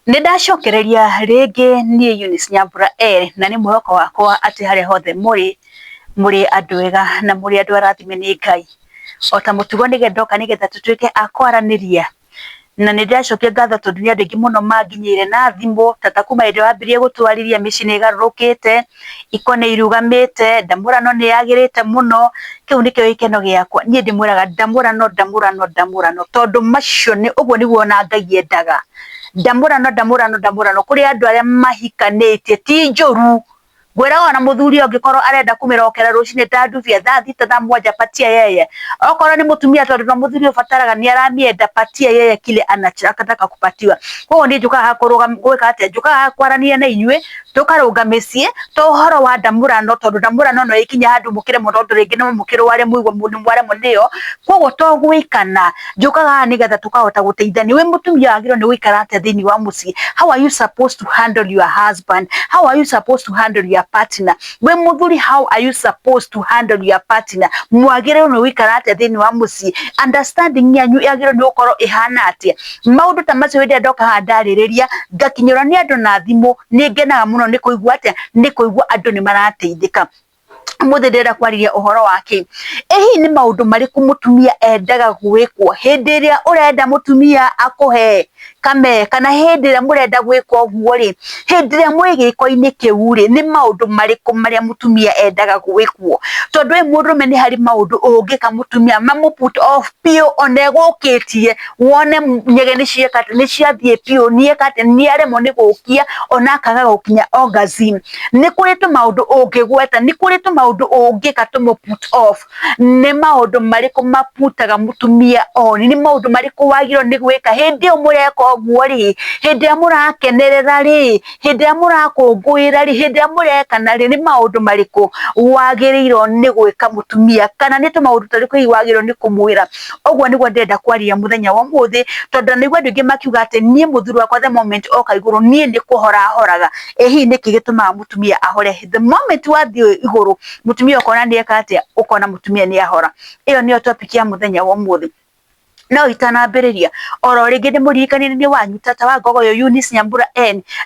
Nindacokereria ringi nie Eunice Nyambura na ni mwihoko wakwa ati haria hothe muri andu ega na muri andu arathime ni Ngai ota mutugo nigetha nigetha tutuike akwaraniria na nindacokia ngatho tondu ni andu aingi muno manginyire na thimu tata kuma inde wambirie gutwariria mici ni igarurukite ikone irugamite ndamurano ni yagirite muno kiu nikio ikeno giakwa nie ndimwiraga ndamurano tondu macio ni uguo niguo na Ngai endaga ndamurano kuri andu aria mahikanitie ti njoru gwera ona muthuri ongikorwo arenda kumirokera rucine ndanduvia thaa thita thaa mwanja patia yeye okorwo ni mutumia tondu no muthuri ubataraga ni aramienda patia yeye kile anataka kupatiwa koguo ni njukaga gwika atia njukaga kwarania na inyue tukarungamicie to uhoro wa ndamurano tondu ndamurano no ikinya handu mukire mutondu ringi no mukire wale muigwa mware munio koguo to gwikana njukaga nigetha tukahota guteithania we mutumia agiro ni gwikara atia thiini wa mucii. How are you supposed to handle your husband? How are you supposed to handle your partner? We muthuri, how are you supposed to handle your partner? Mwagire no wikara atia thiini wa mucii. Understanding yanyu yagiro ni ukorwo ihana atia maundu ta macio wende ndoka handariria ngakinyura ni andu na thimu ni ngenaga muno ni kuigua atia ni kuigua andu ni marateithika muthe ndenda kwariria uhoro wake ehi ni maundu mariku mutumia endaga gwikwo hindi iria urenda mutumia akuhe kame kana hindi iria murenda gwikwo guo ri hindi iria mwigiko-ini kiu ri ni maundu mariku maria mutumia endaga gwikwo tondu we mundume ni hari maundu ungika mutumia mamu put off pio onegukitie wone nyege ni ciathie pio niekate ni aremo ni gukia ona akaga gukinya orgasm ni kuri tu maundu ungigweta ni kuri tu maundu ungika tumu put off ni maundu mariku maputaga mutumia on ni maundu mariku wagiro ni gwika hindi umureka guo ri hindi amurakenerera ri hindi amurakungwira ri hindi amurekana ri ni maundu mariku wagiriro ni gwika mutumia kana ni tu maundu tariku wagiro ni kumwira oguo niguo ndenda kwaria muthenya wa muthi tondu niguo andu aingi makiuga ati nie muthuri wakwa the moment oka iguru nie ni kuhora horaga ehi niki gitumaga mutumia ahore the moment wathie iguru mutumia ukona ni eka atia ukona mutumia ni ahora. Iyo niyo topic ya muthenya wa muthi no itanambiriria oro ringi ndimuririkanie ni wanyu tata wa Ngogoyo Eunice Nyambura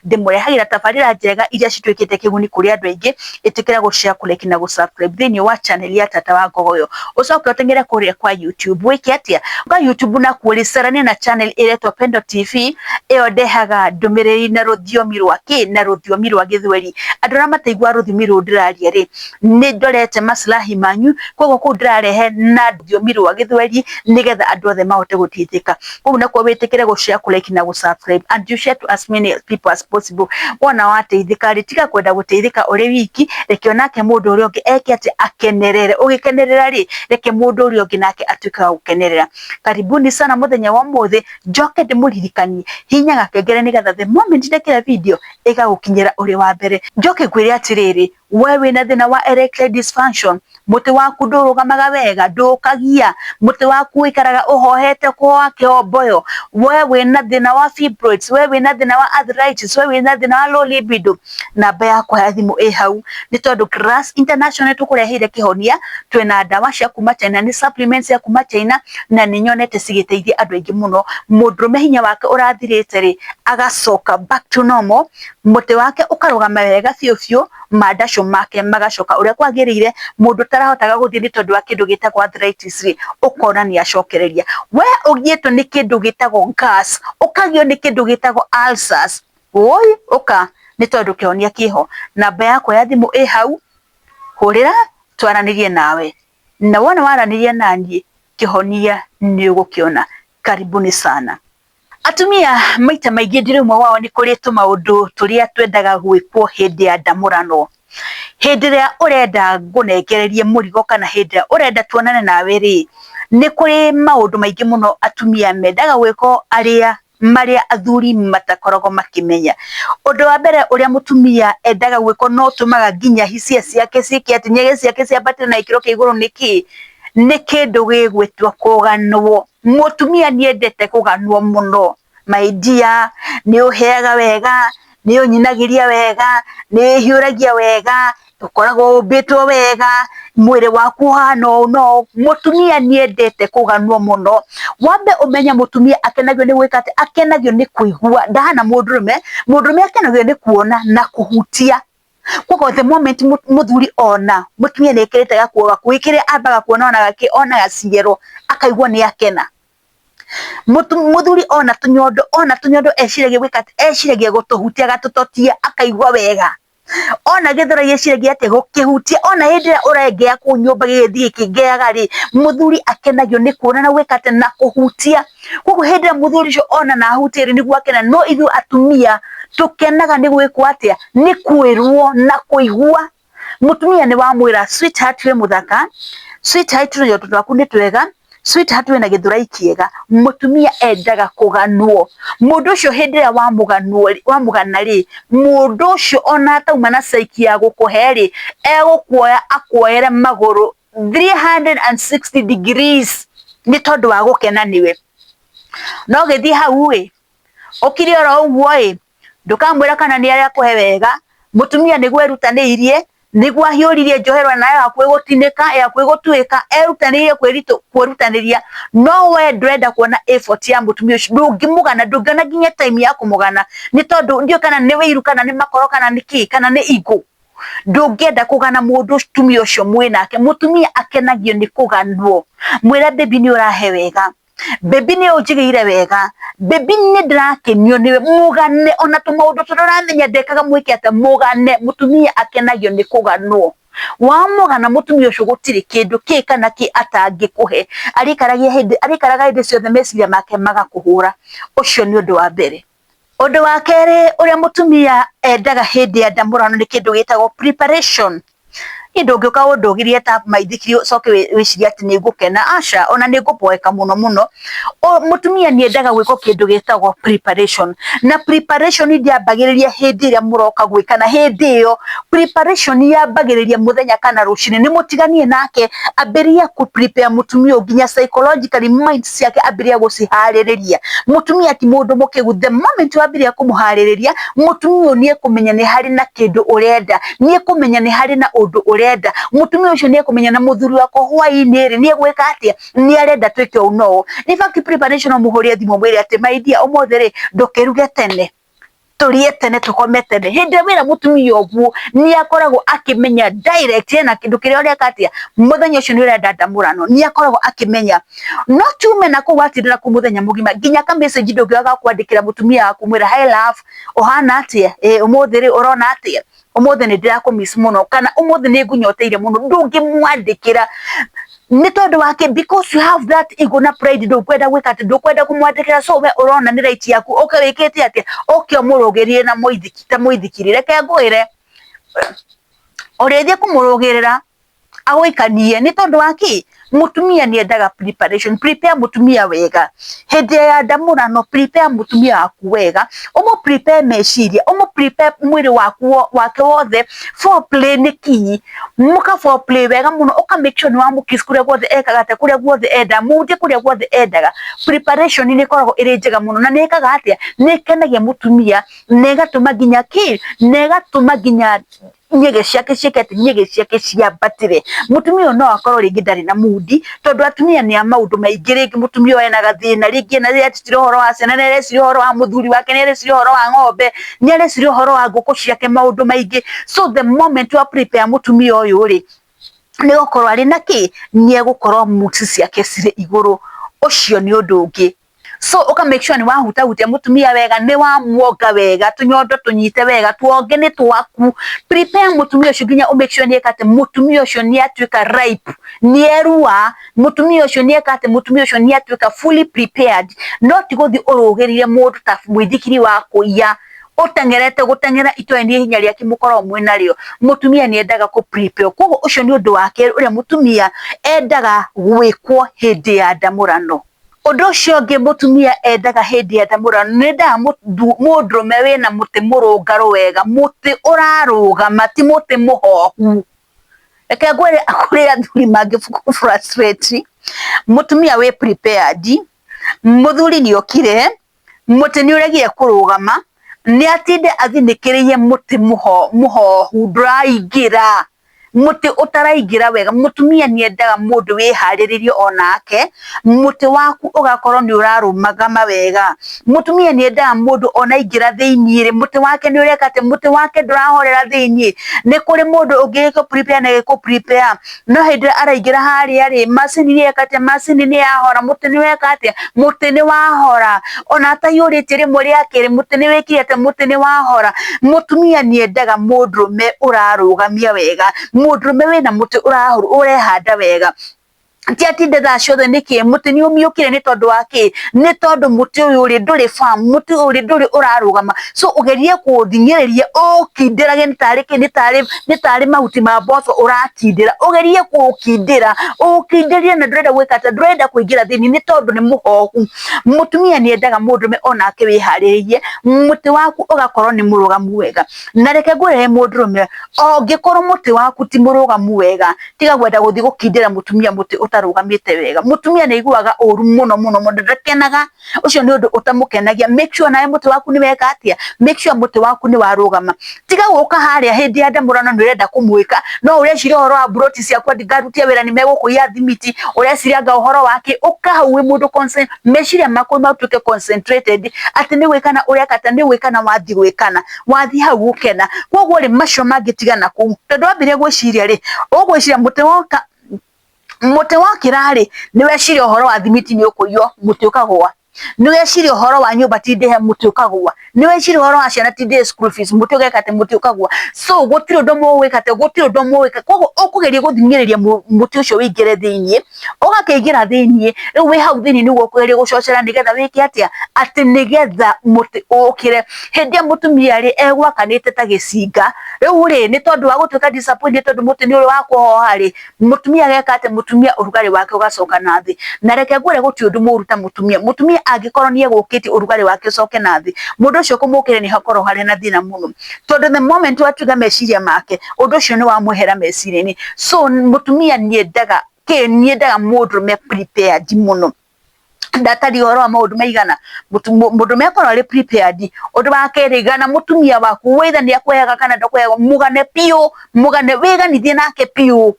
ndimurehagira tabarira njega iria citwikite kiguni kuri andu aingi itikira gushare kuleki na gusubscribe thini wa channel ya tata wa Ngogoyo ucoke utengere kuria kwa YouTube wiki atia kwa YouTube na kulicerania na channel iretwo Pendo TV iyo ndehaga ndumiriri na ruthiomi rwaki na ruthiomi rwa githweri andu ra mateigwa ruthiomi ru ndiraria ri ni ndorete maslahi manyu koguo ku ndirarehe na ruthiomi rwa githweri nigetha andu othe mahote gutithika koguo nakwo witikire gushare kuleki na gusubscribe and you share to as many people as possible wona wateithika ri tiga kwenda guteithika uri wiki reke onake mundu uri ungi eke ati akenerere ugikenerera ri reke mundu uri ungi nake atuike wa gukenerera. Karibuni sana muthenya wa muthi njoke ndimuririkanie hinyaga kengere nigetha the moment ndekira video igagukinyira uri wa mbere njoke ngwire atiriri wewe na thina wa erectile dysfunction muti waku ndurugamaga wega ndukagia muti waku ikaraga uhohete kwa kiomboyo wewe na thina wa fibroids wewe na thina wa arthritis wewe na thina wa low libido namba yakwa ya thimu hau ni tondu Grass International tukurehire kihonia twina dawa cia kuma China ni supplements ya kuma China na ni nyonete cigiteithia andu aingi muno mundume hinya wake urathirite ri agacoka back to normal muti wake ukarugama wega fiofio madasho make magacoka uria kwagirire mundu tarahotaga guthie ni tondu wa kindu gitagwo arthritis ri ukona ni acokereria we ugietwo ni kindu gitagwo gas ukagio ni kindu gitagwo ulcers oi uka ni tondu kihonia kiho namba yakwa ya thimu hau hurira twaranirie nawe na wona waranirie nanie kihonia ni ugukiona. Karibuni sana. Atumia maita maingi ndirumwe wao ni kuri tu maundu turia twendaga gwikwo hindi ya ndamurano hindi ria urenda ngunegererie murigo kana hindi ria urenda tuonane nawe ri ni kuri maundu maingi muno atumia mendaga gwiko aria maria athuri matakoragwo makimenya. Undu wa mbere uria mutumia endaga gwiko no tumaga nginya hisia ciake cikiati nyege ciake ciambate na ikiro kiiguru niki ni kindu gigwitwo kuganwo mutumia niendete kuganwo muno my dear ni uheaga wega ni unyinagiria wega ni hiuragia wega ukoragwo umbitwo wega mwire waku hano no mutumia niendete kuganwo muno wambe umenya mutumia akenagio ni gwika ati akenagio ni kuigua ndahana mundurume akenagio ni kuona na kuhutia kuko the moment muthuri ona mutumia nekirite gakuoga kuikire ambaga kuona ona gaciero akaigua ni akena muthuri ona tunyondo eciragie gwika ati eciragie gutuhutia gatutotia akaigua wega ona githora yeciragia ati gukihutia ona hindira urengea ku nyumba githii kingeaga ri muthuri akenagio ni kuona na gwika ati na kuhutia kuko hindira muthuri cio ona na hutire ni gwakena no ithu atumia tukenaga ni gwikwa atia ni kwirwo na kuigua mutumia ni wamwira sweetheart we muthaka sweetheart yo twaku ni twega sweetheart we na githurai kiega mutumia endaga kuganwo mundu ucio hindira wamugana ri mundu ucio ona tauma na saiki ya gukuhe ri egukuoya akuoyere maguru 360 degrees ni tondu wa gukena niwe no githi hau ri ukiri oro uguo ri ndukamwira kana ni aria kuhe wega mutumia ni gwerutaneirie niguo ahiuririe njoherwa nayo hakwe gutinika yakwe gutuika erutanirie kwirutaniria no we ndrenda kuona effort ya mutumia ucio ndungimugana ndungana nginya time ya kumugana ni tondu ndio kana ni wiru kana ni makoro kana ni ki kana ni igu ndungenda kugana mundu tumia ucio mwinake mutumia akenagio ni kuganwo mwira baby ni urahe wega baby ni ujigiire wega baby ni ndirakenio niwe mugane ona tumaundu turaramenya ndekaga mwike ate mugane mutumia akenagio ni kuganwo wamugana mutumia ucio gutiri kindu ki kana ki atangikuhe arikaraga hindi ciothe meciria make magakuhura ucio ni undu wa mbere undu wa keri uria mutumia endaga hindi ya ndamurano ni kindu gitagwo preparation ndungiuka undugirie ta maithikiri coke wiciria ati ni ngukena aca ona ni ngupoeka muno mutumia ni endaga gwiko kindu gitagwo preparation na preparation ndiambagiriria hindi ria muroka gwikana hindi iyo preparation yambagiriria muthenya kana rucini ni mutiganie nake ambiria ku prepare mutumia nginya psychologically mind ciake ambiria gucihaririria mutumia ti mundu mukigu the moment wambiria kumuhaririria mutumia ni kumenya ni hari na kindu urenda ni kumenya ni hari na undu urenda mutumia ucio ni kumenya na muthuri wako hwaini ri ni gwika atia ni arenda twike uno in fact preparation muhuria thimo mwire ati maidia umothe ri ndukiruge tene turie tene tukome tene hindi wira mutumia oguo ni akoragwo akimenya direct na kindu kiria ureka atia muthenya ucio ni urenda ndamurano ni akoragwo akimenya no tume na kuwatindira ku muthenya mugima nginya ka message ndungiaga kwandikira mutumia akumwira hi love ohana atia umothe ri urona atia umothe ni ndirakumiss muno kana umothe ni ngunyoteire muno ndungimwandikira ni tondu wake because you have that ego na pride ndukwenda gwika ati ndukwenda kumwandikira so we urona ni right yaku ukawikite ati okay murugirie na muithikiri reke ngwire urethie kumurugirira awikanie ni tondu wake mutumia ni endaga preparation prepare mutumia wega hindi ya ndamurano prepare mutumia waku wega umu prepare meciria umu prepare mwiri waku wake wothe for play ni kinyi muka for play wega muno uka make sure ni wa mukis kuria gwothe ekagate kuria gwothe enda mundi kuria gwothe endaga preparation ni koragwo iri njega muno na nekaga atia nekenagia mutumia negatuma ginya ki negatuma ginya nyege ciake ciambatire mutumia no akorwo ringi ndari na mudi tondu atumia ni a maundu maingi ringi mutumia ena gathina ringi na recire horo wa ciana na recire horo wa muthuri wake na recire horo wa ng'ombe ni recire horo wa nguku ciake maundu maingi so the moment wa prepare mutumia uyu ri ni gukorwo ari na ki ni egukorwo muti ciake cire iguru ucio ni undu ungi so uka make sure ni wahuta mutumia wega ni wa muoga wega tunyondo tunyite wega tuonge ni twaku prepare mutumia ucio nginya make sure ni ekate mutumia ucio ni atuika ripe ni erua mutumia ucio ni ekate mutumia ucio ni atuika fully prepared not guthi urugirire mundu ta mwithikiri wako ya utengerete gutengera itoenie hinya ria kimukoro mwina rio mutumia ni endaga ku prepare koguo ucio ni undu wake uria mutumia endaga gwikwo hindi ya ndamurano undu ucio ngi mutumia endaga hindi ya ndamurano ni nda mundurume wina muti murungaru wega muti urarugama ti muti muhohu reke ngwire akuri athuri mangi frustrate mutumia we prepared muthuri ni okire muti ni uregie kurugama ni atinde athinikiriye muti muhohu nduraingira muti utaraingira wega mutumia niendaga mundu wihariririo onake muti waku ugakorwo ni urarumagama wega mutumia niendaga mundu onaingira thiini muti wake ni ureka ati muti wake ndurahorera thiini ni kuri mundu ungiko prepare na giko prepare no hindi araingira haria ri macini ni ekate macini ni yahora muti ni weka ati muti ni wahora ona ta yurite rimwe ria kiri muti ni wikire ati muti ni wahora mutumia niendaga mundurume urarugamia wega mundurume wina muti urehanda wega tiatinde thaa ciothe niki muti ni umiukire ni tondu waki ni tondu muti uyu uri nduri farm muti uri nduri urarugama so ugerie kuthingiriria ukindirage ni tari mahuti ma mboco urakindira ugerie ukindirie na ndurenda gwikata ndurenda kuingira thini ni tondu ni muhohu mutumia ni endaga mundume onake wiharirie muti waku ugakorwo ni murugamu wega na reke ngwire mundurume ongikorwo muti waku ti murugamu wega tiga gwenda guthi gukindira mutumia muti rugamite wega mutumia ni iguaga uru muno ndakenaga ucio ni undu utamukenagia make sure nae muti waku ni weka atia make sure muti waku ni warugama tiga guka haria hindi ya ndamurano ni urenda kumwika no ureciria horo wa broti ciakwa ndigarutia wira ni megukuia thimiti ureciria uhoro wake ukahauwe mundu concern meciria makuru matuke concentrated ati ni gwikana urekata ni gwikana wathi hau ukena koguo ri macio mangitigana ku tondu ambire gwiciria ri ugwiciria muti wakirari ni weciria uhoro wa thimiti ni ukuyo muti ukagwa ni weciria uhoro wa nyumba tindihe muti ukagwa ni weciria uhoro wa ciana tindihe school fees muti ugekate muti ukagwa so gutiri undu muwikate koguo ukugeria guthingiriria muti ucio wingire thiini ugakiingira thiini riu wi hau thiini niguo ukugeria gucocera nigetha wiki atia ati nigetha muti ukire hindi mutumia ri egwakanite ta gicinga riu ri ni tondu wa gutuika disappointed tondu muti ni uri wa kuhoha ri mutumia geka ati mutumia urugari wake ugacoka nathi na reke ngwire guti undu muruta mutumia angikorwo ni egukiti urugari wake ucoke nathi mundu ucio kumukire ni hakorwo hari na thina muno tondu the moment watuga meciria make undu ucio ni wamwehera meciria-ini so mutumia niendaga mundurume prepared muno ndatari horo wa maundu maigana mundu mekorwo ari prepared undu wake rigana mutumia waku witha ni akwehaga kana ndakwehaga mugane wiganithie nake piu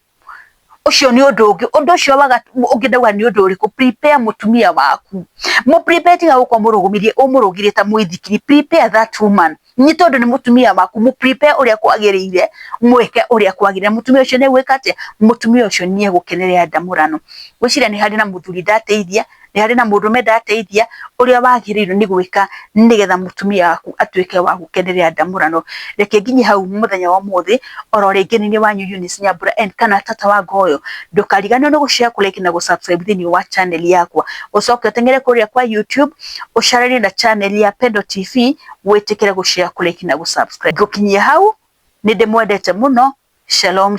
ucio ni undu ucio waga ungidauga ni undu uriku prepare mutumia waku mu prepare tiga uko umurugire ta mwithikiri prepare that woman ni tondu ni mutumia waku mu prepare uria kwagirire mweke uria kwagirire mutumia ucio ni gwika atia mutumia ucio ni egukenerea ndamurano gwiciria ni hari na muthuri ndateithia ni hari na mundume ndateithia uria wagirirwo ni gwika nigetha mutumia waku atuike wa gukenerea ndamurano reke nginye hau muthenya wa muthi oro ringi ni wanyu Eunice Nyambura and kana tata wa Ngoyo ndukarigane no gushare kulike na gusubscribe thini wa channel yakwa ucoke utengere kuria kwa YouTube usharani na channel ya Pendo TV wetekere gushare kulike na gusubscribe gukinyia hau ni ndimwendete muno shalom